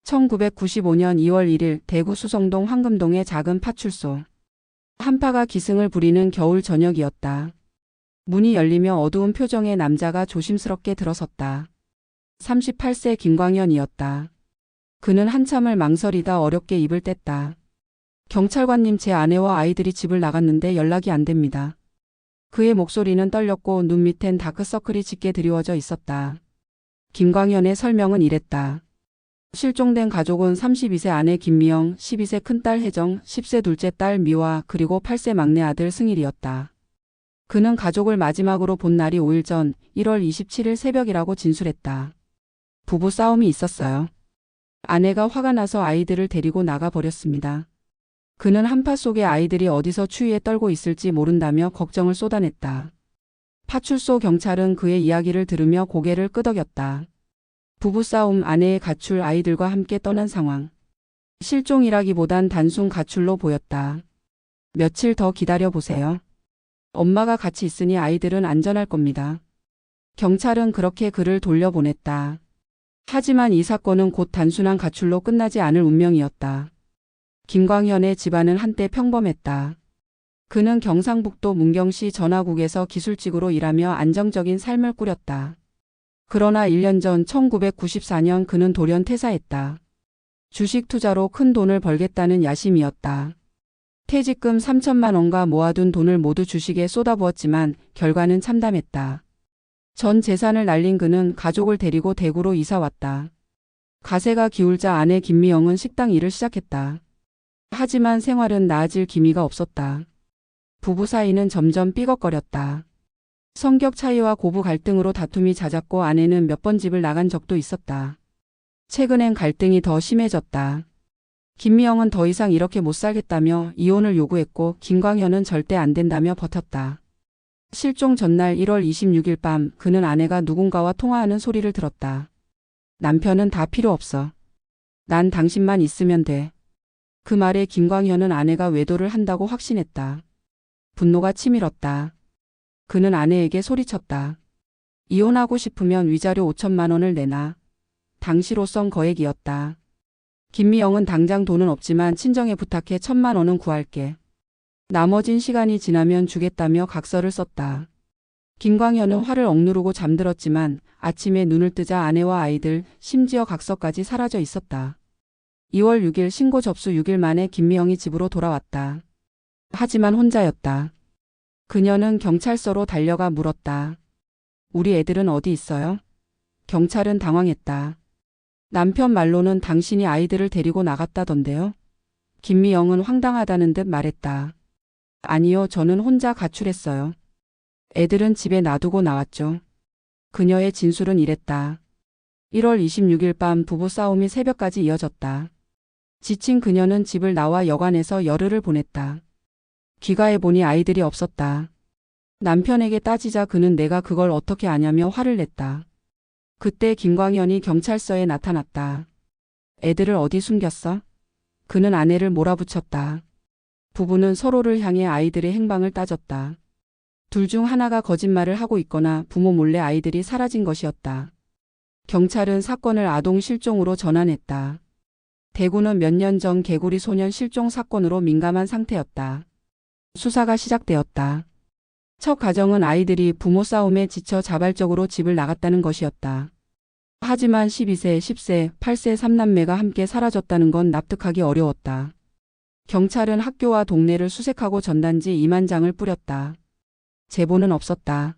1995년 2월 1일 대구 수성동 황금동의 작은 파출소. 한파가 기승을 부리는 겨울 저녁이었다. 문이 열리며 어두운 표정의 남자가 조심스럽게 들어섰다. 38세 김광현이었다. 그는 한참을 망설이다 어렵게 입을 뗐다. 경찰관님, 제 아내와 아이들이 집을 나갔는데 연락이 안 됩니다. 그의 목소리는 떨렸고 눈 밑엔 다크서클이 짙게 드리워져 있었다. 김광현의 설명은 이랬다. 실종된 가족은 32세 아내 김미영, 12세 큰딸 혜정, 10세 둘째 딸 미화, 그리고 8세 막내 아들 승일이었다. 그는 가족을 마지막으로 본 날이 5일 전 1월 27일 새벽이라고 진술했다. 부부 싸움이 있었어요. 아내가 화가 나서 아이들을 데리고 나가 버렸습니다. 그는 한파 속에 아이들이 어디서 추위에 떨고 있을지 모른다며 걱정을 쏟아냈다. 파출소 경찰은 그의 이야기를 들으며 고개를 끄덕였다. 부부싸움, 아내의 가출, 아이들과 함께 떠난 상황. 실종이라기보단 단순 가출로 보였다. 며칠 더 기다려보세요. 엄마가 같이 있으니 아이들은 안전할 겁니다. 경찰은 그렇게 그를 돌려보냈다. 하지만 이 사건은 곧 단순한 가출로 끝나지 않을 운명이었다. 김광현의 집안은 한때 평범했다. 그는 경상북도 문경시 전화국에서 기술직으로 일하며 안정적인 삶을 꾸렸다. 그러나 1년 전 1994년 그는 돌연 퇴사했다. 주식 투자로 큰 돈을 벌겠다는 야심이었다. 퇴직금 3천만 원과 모아둔 돈을 모두 주식에 쏟아부었지만 결과는 참담했다. 전 재산을 날린 그는 가족을 데리고 대구로 이사 왔다. 가세가 기울자 아내 김미영은 식당 일을 시작했다. 하지만 생활은 나아질 기미가 없었다. 부부 사이는 점점 삐걱거렸다. 성격 차이와 고부 갈등으로 다툼이 잦았고 아내는 몇 번 집을 나간 적도 있었다. 최근엔 갈등이 더 심해졌다. 김미영은 더 이상 이렇게 못 살겠다며 이혼을 요구했고 김광현은 절대 안 된다며 버텼다. 실종 전날 1월 26일 밤 그는 아내가 누군가와 통화하는 소리를 들었다. 남편은 다 필요 없어. 난 당신만 있으면 돼. 그 말에 김광현은 아내가 외도를 한다고 확신했다. 분노가 치밀었다. 그는 아내에게 소리쳤다. 이혼하고 싶으면 위자료 5천만 원을 내놔. 당시로선 거액이었다. 김미영은 당장 돈은 없지만 친정에 부탁해 1,000만 원은 구할게. 나머진 시간이 지나면 주겠다며 각서를 썼다. 김광현은 화를 억누르고 잠들었지만 아침에 눈을 뜨자 아내와 아이들, 심지어 각서까지 사라져 있었다. 2월 6일 신고 접수 6일 만에 김미영이 집으로 돌아왔다. 하지만 혼자였다. 그녀는 경찰서로 달려가 물었다. 우리 애들은 어디 있어요? 경찰은 당황했다. 남편 말로는 당신이 아이들을 데리고 나갔다던데요? 김미영은 황당하다는 듯 말했다. 아니요, 저는 혼자 가출했어요. 애들은 집에 놔두고 나왔죠. 그녀의 진술은 이랬다. 1월 26일 밤 부부 싸움이 새벽까지 이어졌다. 지친 그녀는 집을 나와 여관에서 열흘을 보냈다. 귀가해보니 아이들이 없었다. 남편에게 따지자 그는 내가 그걸 어떻게 아냐며 화를 냈다. 그때 김광현이 경찰서에 나타났다. 애들을 어디 숨겼어? 그는 아내를 몰아붙였다. 부부는 서로를 향해 아이들의 행방을 따졌다. 둘 중 하나가 거짓말을 하고 있거나 부모 몰래 아이들이 사라진 것이었다. 경찰은 사건을 아동 실종으로 전환했다. 대구는 몇 년 전 개구리 소년 실종 사건으로 민감한 상태였다. 수사가 시작되었다. 첫 가정은 아이들이 부모 싸움에 지쳐 자발적으로 집을 나갔다는 것이었다. 하지만 12세, 10세, 8세 3남매가 함께 사라졌다는 건 납득하기 어려웠다. 경찰은 학교와 동네를 수색하고 전단지 2만 장을 뿌렸다. 제보는 없었다.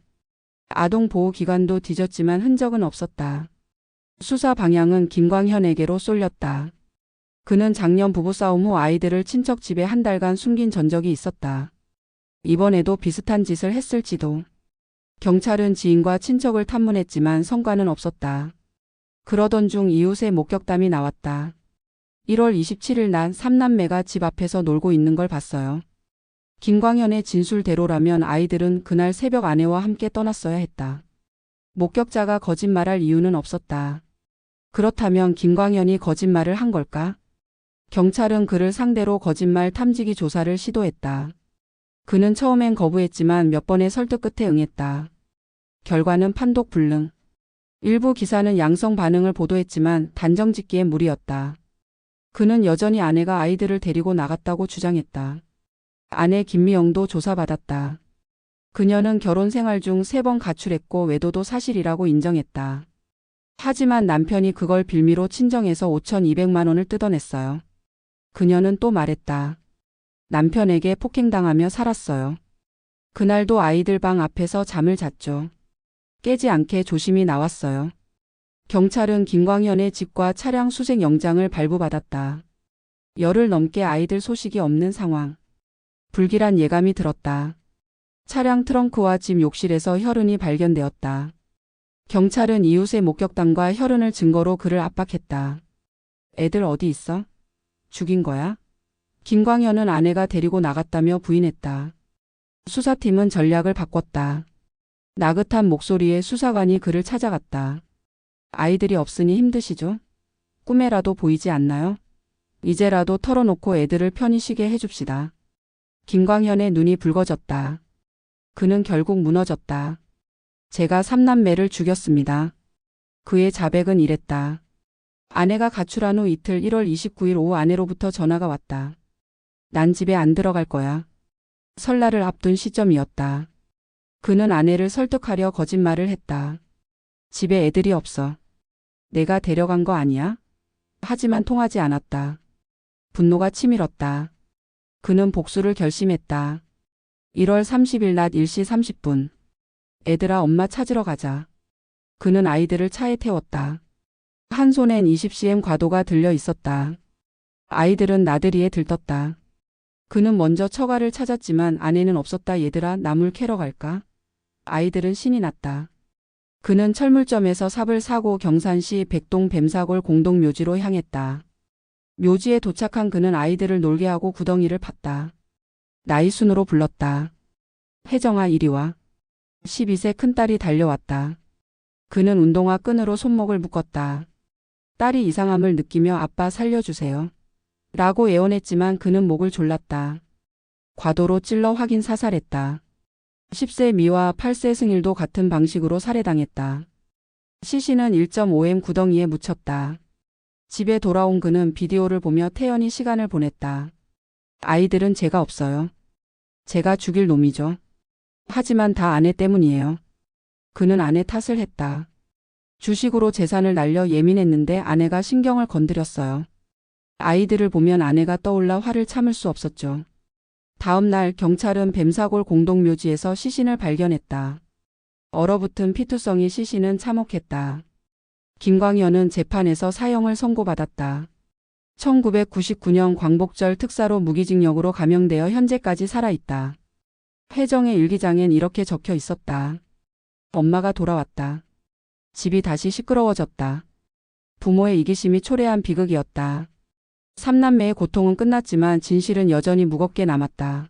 아동보호기관도 뒤졌지만 흔적은 없었다. 수사 방향은 김광현에게로 쏠렸다. 그는 작년 부부싸움 후 아이들을 친척 집에 한 달간 숨긴 전적이 있었다. 이번에도 비슷한 짓을 했을지도. 경찰은 지인과 친척을 탐문했지만 성과는 없었다. 그러던 중 이웃의 목격담이 나왔다. 1월 27일 낮 3남매가 집 앞에서 놀고 있는 걸 봤어요. 김광현의 진술대로라면 아이들은 그날 새벽 아내와 함께 떠났어야 했다. 목격자가 거짓말할 이유는 없었다. 그렇다면 김광현이 거짓말을 한 걸까? 경찰은 그를 상대로 거짓말 탐지기 조사를 시도했다. 그는 처음엔 거부했지만 몇 번의 설득 끝에 응했다. 결과는 판독불능. 일부 기사는 양성 반응을 보도했지만 단정짓기엔 무리였다. 그는 여전히 아내가 아이들을 데리고 나갔다고 주장했다. 아내 김미영도 조사받았다. 그녀는 결혼 생활 중 3번 가출했고 외도도 사실이라고 인정했다. 하지만 남편이 그걸 빌미로 친정에서 5,200만 원을 뜯어냈어요. 그녀는 또 말했다. 남편에게 폭행당하며 살았어요. 그날도 아이들 방 앞에서 잠을 잤죠. 깨지 않게 조심히 나왔어요. 경찰은 김광현의 집과 차량 수색 영장을 발부받았다. 열흘 넘게 아이들 소식이 없는 상황. 불길한 예감이 들었다. 차량 트렁크와 집 욕실에서 혈흔이 발견되었다. 경찰은 이웃의 목격담과 혈흔을 증거로 그를 압박했다. 애들 어디 있어? 죽인 거야? 김광현은 아내가 데리고 나갔다며 부인했다. 수사팀은 전략을 바꿨다. 나긋한 목소리의 수사관이 그를 찾아갔다. 아이들이 없으니 힘드시죠? 꿈에라도 보이지 않나요? 이제라도 털어놓고 애들을 편히 쉬게 해줍시다. 김광현의 눈이 붉어졌다. 그는 결국 무너졌다. 제가 3남매를 죽였습니다. 그의 자백은 이랬다. 아내가 가출한 후 이틀 1월 29일 오후 아내로부터 전화가 왔다. 난 집에 안 들어갈 거야. 설날을 앞둔 시점이었다. 그는 아내를 설득하려 거짓말을 했다. 집에 애들이 없어. 내가 데려간 거 아니야? 하지만 통하지 않았다. 분노가 치밀었다. 그는 복수를 결심했다. 1월 30일 낮 1시 30분. 애들아 엄마 찾으러 가자. 그는 아이들을 차에 태웠다. 한 손엔 20cm 과도가 들려 있었다. 아이들은 나들이에 들떴다. 그는 먼저 처가를 찾았지만 아내는 없었다. 얘들아 나물 캐러 갈까? 아이들은 신이 났다. 그는 철물점에서 삽을 사고 경산시 백동 뱀사골 공동묘지로 향했다. 묘지에 도착한 그는 아이들을 놀게 하고 구덩이를 팠다. 나이 순으로 불렀다. 혜정아 이리 와. 12세 큰딸이 달려왔다. 그는 운동화 끈으로 손목을 묶었다. 딸이 이상함을 느끼며 아빠 살려주세요. 라고 애원했지만 그는 목을 졸랐다. 과도로 찔러 확인 사살했다. 10세 미와 8세 승일도 같은 방식으로 살해당했다. 시신은 1.5m 구덩이에 묻혔다. 집에 돌아온 그는 비디오를 보며 태연히 시간을 보냈다. 아이들은 죄가 없어요. 제가 죽일 놈이죠. 하지만 다 아내 때문이에요. 그는 아내 탓을 했다. 주식으로 재산을 날려 예민했는데 아내가 신경을 건드렸어요. 아이들을 보면 아내가 떠올라 화를 참을 수 없었죠. 다음 날 경찰은 뱀사골 공동묘지에서 시신을 발견했다. 얼어붙은 피투성이 시신은 참혹했다. 김광현은 재판에서 사형을 선고받았다. 1999년 광복절 특사로 무기징역으로 감형되어 현재까지 살아있다. 혜정의 일기장엔 이렇게 적혀 있었다. 엄마가 돌아왔다. 집이 다시 시끄러워졌다. 부모의 이기심이 초래한 비극이었다. 3남매의 고통은 끝났지만 진실은 여전히 무겁게 남았다.